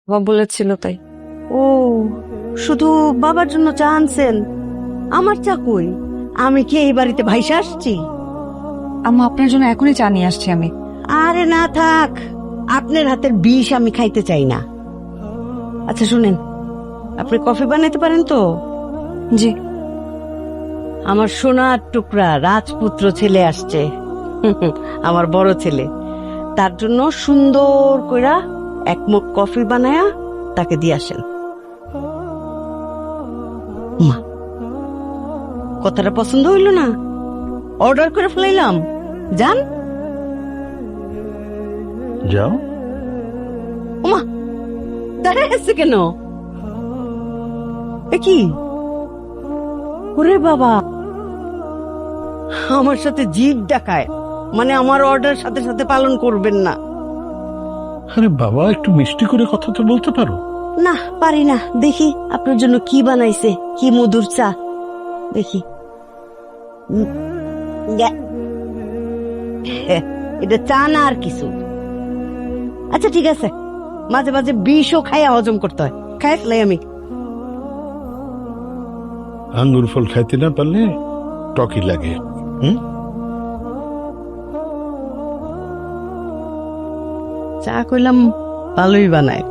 বাবা বলেছিল তাই। ও, শুধু বাবার জন্য চা আনছেন? আমার চা কই? আমি কি এই বাড়িতে ভাইসা আসছি? আম্মা আপনার জন্য এখনই চা নিয়ে আসছি আমি। আরে না থাক, আপনার হাতের বিষ আমি খাইতে চাই না। আচ্ছা শুনেন, আপনি কফি বানাইতে পারেন তো? জি। আমার সোনার টুকরা রাজপুত্র ছেলে আসছে, আমার বড় ছেলে। তার জন্য সুন্দর কইরা এক মগ কফি বানায়া তাকে দিয়ে আসেন। মা, কথাটা পছন্দ হইল না? অর্ডার করে ফেলাইলাম, যান। যাও। ওমা, দাঁড়ায় আছে কেন? এ কি? ওরে বাবা, আমার সাথে জিভ দেখায়, মানে আমার অর্ডার সাথে সাথে পালন করবেন না? আরে বাবা, একটু মিষ্টি করে কথা তো বলতে পারো। না, পারি না। দেখি আপনার জন্য কি বানাইছে, কি মধুর চা। দেখি। এটা চা না আর কিছু। আচ্ছা ঠিক আছে, মাঝে মাঝে বিষও খাইয়া হজম করতে হয়, খাই ফেলাই আমি। আঙ্গুর ফল খাইতে না পারলে টকি লাগে। চা কইলাম ভালোই বানায়।